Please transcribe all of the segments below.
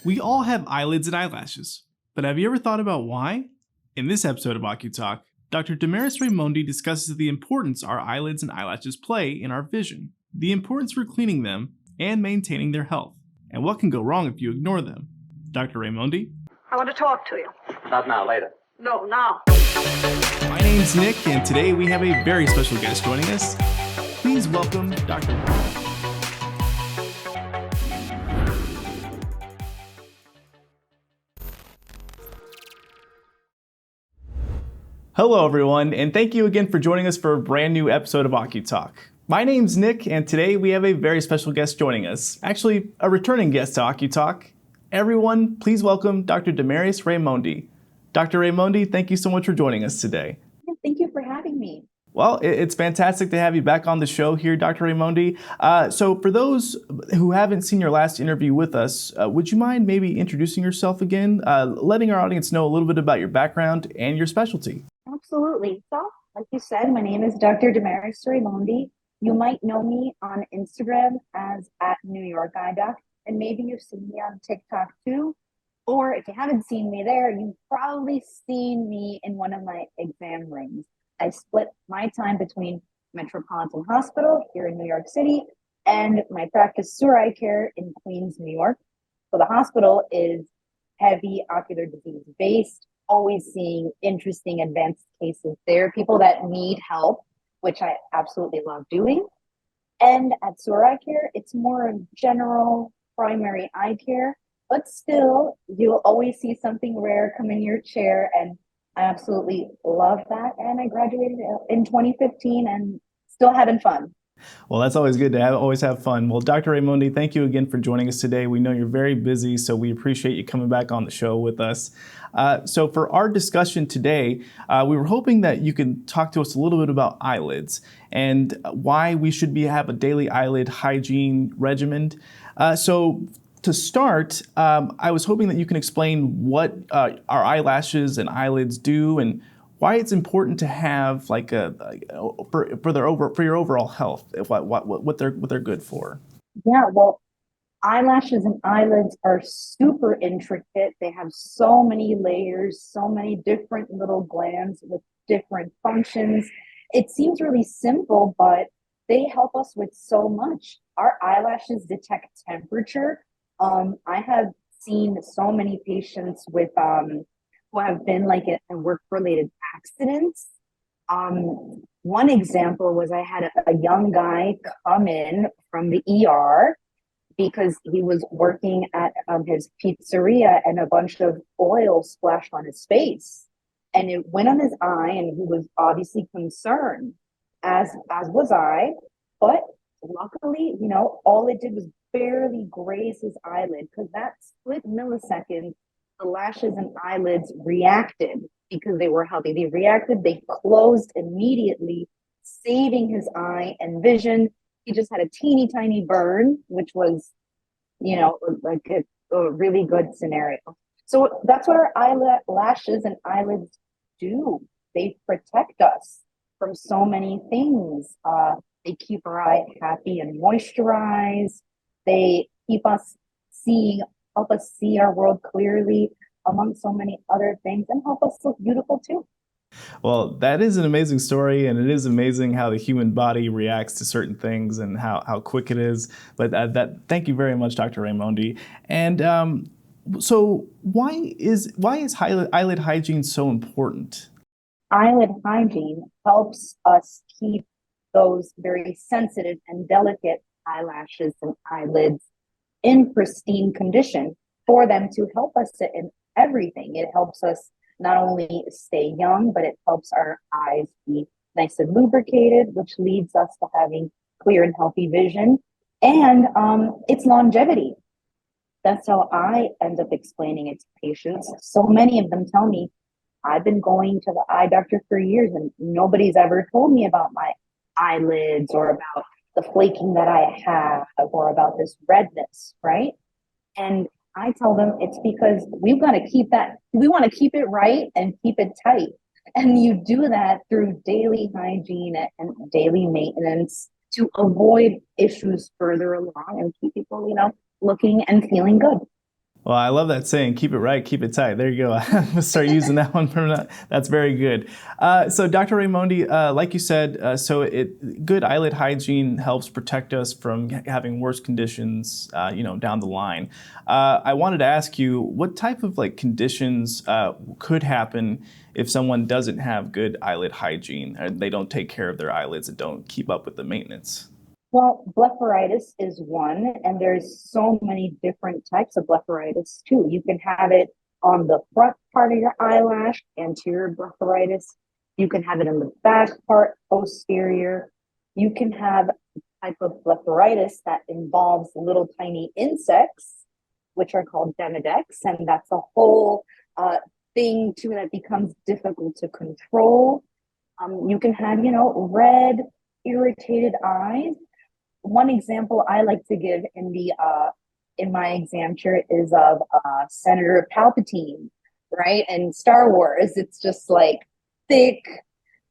We all have eyelids and eyelashes, but have you ever thought about why? In this episode of OCuTALK, Dr. Damaris Raymondi discusses the importance our eyelids and eyelashes play in our vision, the importance for cleaning them and maintaining their health, and what can go wrong if you ignore them. Dr. Raymondi? I want to talk to you. Not now, later. No, now. My name's Nick, and today we have a very special guest joining us. Please welcome Dr. Hello, everyone, and thank you again for joining us for a brand new episode of OCuTALK. My name's Nick, and today we have a very special guest joining us. Actually, a returning guest to OCuTALK. Everyone, please welcome Dr. Damaris Raymondi. Dr. Raymondi, thank you so much for joining us today. Thank you for having me. Well, it's fantastic to have you back on the show here, Dr. Raymondi. So for those who haven't seen your last interview with us, would you mind maybe introducing yourself again, letting our audience know a little bit about your background and your specialty? Absolutely. So, like you said, my name is Dr. Damaris Raymondi. You might know me on Instagram as @NewYorkEyeDoc, and maybe you've seen me on TikTok too. Or if you haven't seen me there, you've probably seen me in one of my exam rings. I split my time between Metropolitan Hospital here in New York City and my practice Sur Eye Care in Queens, New York. So the hospital is heavy ocular disease based, always seeing interesting advanced cases there, people that need help, which I absolutely love doing. And at Sur Eye Care, it's more of general primary eye care, but still, you'll always see something rare come in your chair, and I absolutely love that. And I graduated in 2015 and still having fun. Well, that's always good to always have fun. Well, Dr. Raymondi, thank you again for joining us today. We know you're very busy, so we appreciate you coming back on the show with us. So for our discussion today, we were hoping that you could talk to us a little bit about eyelids and why we should have a daily eyelid hygiene regimen. So to start, I was hoping that you can explain what our eyelashes and eyelids do and why it's important to have for your overall health, what they're good for. Yeah, well, eyelashes and eyelids are super intricate. They have so many layers, so many different little glands with different functions. It seems really simple, but they help us with so much. Our eyelashes detect temperature. I have seen so many patients with who have been like in work-related accidents. One example was I had a young guy come in from the ER because he was working at his pizzeria and a bunch of oil splashed on his face. And it went on his eye, and he was obviously concerned, as was I. But luckily, all it did was barely graze his eyelid, because that split millisecond, the lashes and eyelids reacted because they were healthy. They reacted, they closed immediately, saving his eye and vision. He just had a teeny tiny burn, which was, like a really good scenario. So that's what our eyelashes and eyelids do. They protect us from so many things. They keep our eye happy and moisturized. They keep us help us see our world clearly, among so many other things, and help us look beautiful too. Well, that is an amazing story, and it is amazing how the human body reacts to certain things and how quick it is. But thank you very much, Dr. Raymondi. And so why is eyelid hygiene so important? Eyelid hygiene helps us keep those very sensitive and delicate eyelashes and eyelids in pristine condition for them to help us in everything. It helps us not only stay young, but it helps our eyes be nice and lubricated, which leads us to having clear and healthy vision. And it's longevity. That's how I end up explaining it to patients. So many of them tell me, I've been going to the eye doctor for years and nobody's ever told me about my eyelids or about the flaking that I have or about this redness, right? And I tell them it's because we want to keep it right and keep it tight. And you do that through daily hygiene and daily maintenance to avoid issues further along and keep people, looking and feeling good. Well, I love that saying, keep it right, keep it tight. There you go. I'm going to start using that one from now. That's very good. So Dr. Raymondi, like you said, good eyelid hygiene helps protect us from having worse conditions, down the line. I wanted to ask you, what type of conditions could happen if someone doesn't have good eyelid hygiene, and they don't take care of their eyelids and don't keep up with the maintenance? Well, blepharitis is one, and there's so many different types of blepharitis too. You can have it on the front part of your eyelash, anterior blepharitis. You can have it in the back part, posterior. You can have a type of blepharitis that involves little tiny insects, which are called demodex, and that's a whole thing too that becomes difficult to control. You can have, red, irritated eyes. One example I like to give in my exam chair is of Senator Palpatine, right? And Star Wars, it's just like thick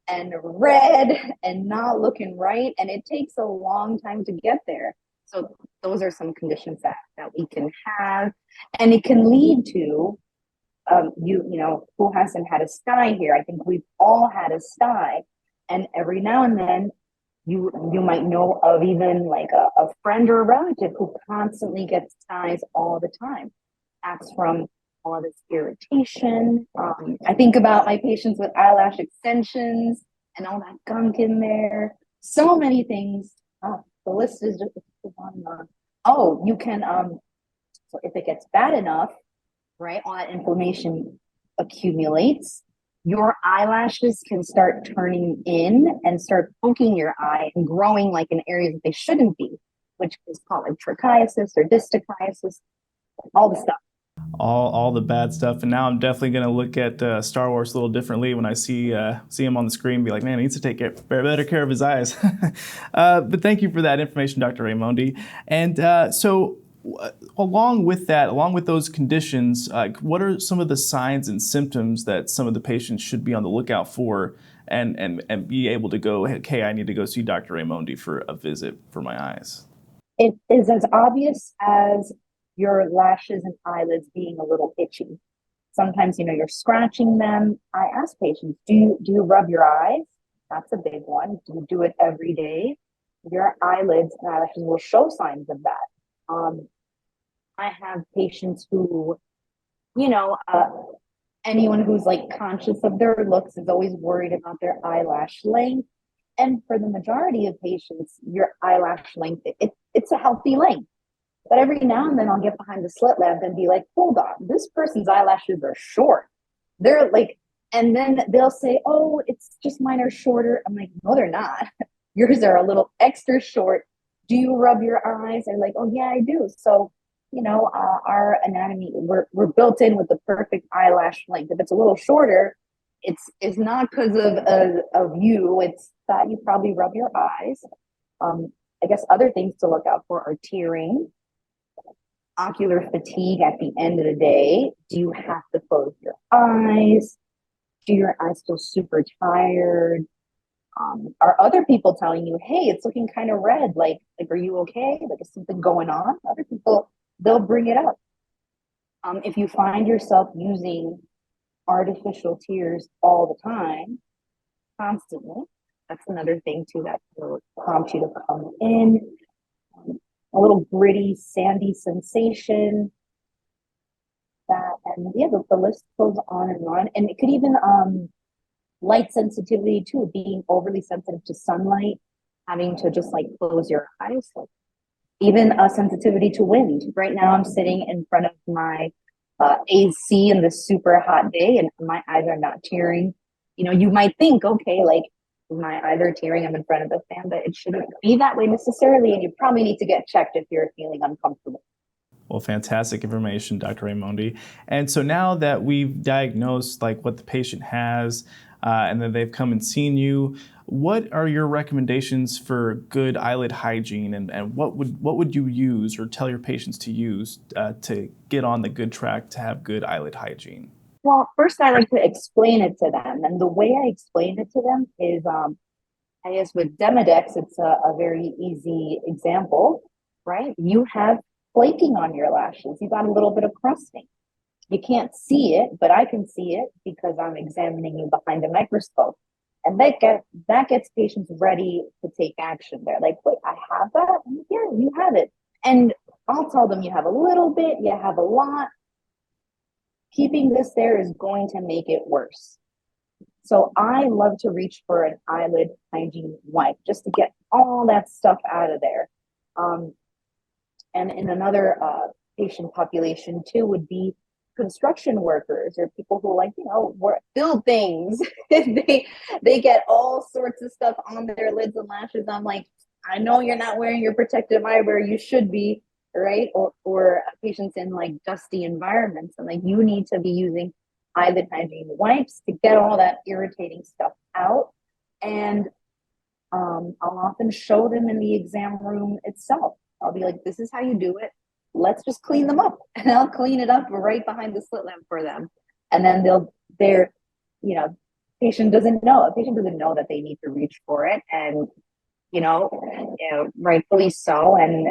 and red and not looking right, and it takes a long time to get there. So those are some conditions that we can have, and it can lead to who hasn't had a sty here? I think we've all had a sty, and every now and then you might know of even like a friend or a relative who constantly gets styes all the time. That's from all of this irritation. I think about my patients with eyelash extensions and all that gunk in there. So many things. Oh, the list is just on and on. Oh, you can so if it gets bad enough, right, all that inflammation accumulates, your eyelashes can start turning in and start poking your eye and growing like in areas that they shouldn't be, which is called like trichiasis or dystichiasis, all the stuff. All the bad stuff. And now I'm definitely going to look at Star Wars a little differently when I see him on the screen and be like, man, he needs to take better care of his eyes. But thank you for that information, Dr. Raymondi. And along with that, along with those conditions, what are some of the signs and symptoms that some of the patients should be on the lookout for and be able to go, hey, I need to go see Dr. Raymondi for a visit for my eyes? It is as obvious as your lashes and eyelids being a little itchy. Sometimes, you're scratching them. I ask patients, do you rub your eyes? That's a big one. Do you do it every day? Your eyelids and eyelashes will show signs of that. I have patients who, anyone who's like conscious of their looks is always worried about their eyelash length. And for the majority of patients, your eyelash length, it's a healthy length. But every now and then I'll get behind the slit lamp and be like, hold on, this person's eyelashes are short. They're like, and then they'll say, oh, it's just mine are shorter. I'm like, no, they're not. Yours are a little extra short. Do you rub your eyes? And like, oh yeah, I do. So, our anatomy, we're built in with the perfect eyelash length. If it's a little shorter, it's not because of you. It's that you probably rub your eyes. I guess other things to look out for are tearing, ocular fatigue at the end of the day. Do you have to close your eyes? Do your eyes feel super tired? Are other people telling you, hey, it's looking kind of red? Like, are you okay? Like, is something going on? Other people, they'll bring it up. If you find yourself using artificial tears all the time, constantly, that's another thing too that will prompt you to come in. A little gritty, sandy sensation. That, and yeah, the list goes on and on. And it could even light sensitivity too, being overly sensitive to sunlight, having to just like close your eyes, like even a sensitivity to wind. Right now I'm sitting in front of my AC in this super hot day and my eyes are not tearing. You might think, okay, like my eyes are tearing, I'm in front of the fan, but it shouldn't be that way necessarily, and you probably need to get checked if you're feeling uncomfortable. Well, fantastic information, Dr. Raymondi. And so now that we've diagnosed like what the patient has, and then they've come and seen you, what are your recommendations for good eyelid hygiene, and what would you use or tell your patients to use to get on the good track to have good eyelid hygiene? Well, first I like to explain it to them, and the way I explain it to them is, I guess with Demodex, it's a very easy example, right? You have flaking on your lashes. You got a little bit of crusting. You can't see it, but I can see it because I'm examining you behind a microscope. And that gets patients ready to take action. They're like, wait, I have that? Yeah, you have it. And I'll tell them you have a little bit, you have a lot. Keeping this there is going to make it worse. So I love to reach for an eyelid hygiene wipe just to get all that stuff out of there. And in another patient population too would be construction workers or people who like, build things. they get all sorts of stuff on their lids and lashes. I'm like, I know you're not wearing your protective eyewear, you should be, right? Or patients in like dusty environments. And like, you need to be using eyelid hygiene wipes to get all that irritating stuff out. And I'll often show them in the exam room itself. I'll be like, this is how you do it. Let's just clean them up. And I'll clean it up right behind the slit lamp for them. And then patient doesn't know. A patient doesn't know that they need to reach for it. And, rightfully so. And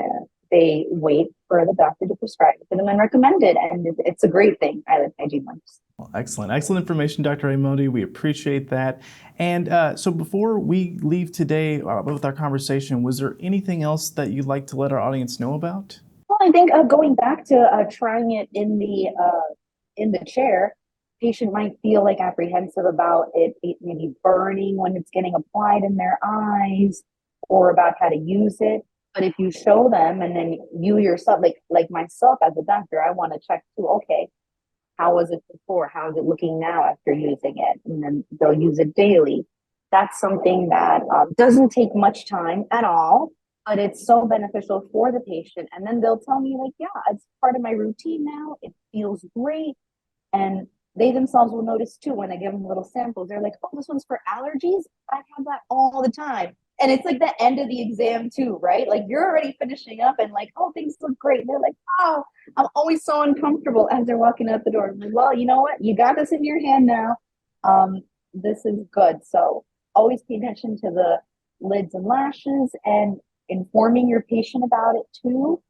they wait for the doctor to prescribe it for them and recommend it. And it's a great thing, eyelid hygiene wipes. Well, excellent. Excellent information, Dr. Raymondi. We appreciate that. And so before we leave today with our conversation, was there anything else that you'd like to let our audience know about? Well, I think going back to trying it in the chair, patient might feel like apprehensive about it maybe burning when it's getting applied in their eyes or about how to use it. But if you show them and then you yourself, like myself as a doctor, I want to check too, okay, how was it before? How is it looking now after using it? And then they'll use it daily. That's something that doesn't take much time at all, but it's so beneficial for the patient. And then they'll tell me like, yeah, it's part of my routine now. It feels great. And they themselves will notice too when I give them little samples. They're like, oh, this one's for allergies. I have that all the time. And it's like the end of the exam too, right? Like you're already finishing up and like, oh, things look great. And they're like, oh, I'm always so uncomfortable as they're walking out the door. I'm like, well, you know what? You got this in your hand now. This is good. So always pay attention to the lids and lashes and informing your patient about it too.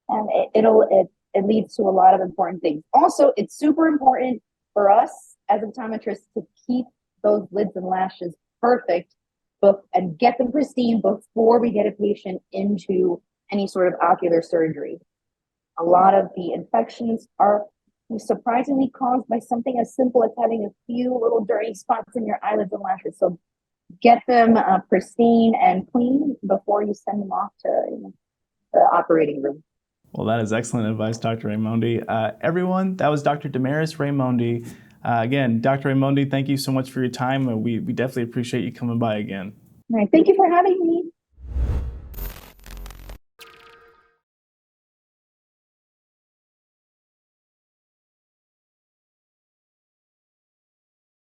And it leads to a lot of important things. Also, it's super important for us as optometrists to keep those lids and lashes perfect and get them pristine before we get a patient into any sort of ocular surgery. A lot of the infections are surprisingly caused by something as simple as having a few little dirty spots in your eyelids and lashes. So get them pristine and clean before you send them off to the operating room. Well, that is excellent advice, Dr. Raymondi. Everyone, that was Dr. Damaris Raymondi. Again, Dr. Raymondi, thank you so much for your time. We definitely appreciate you coming by again. All right, thank you for having me.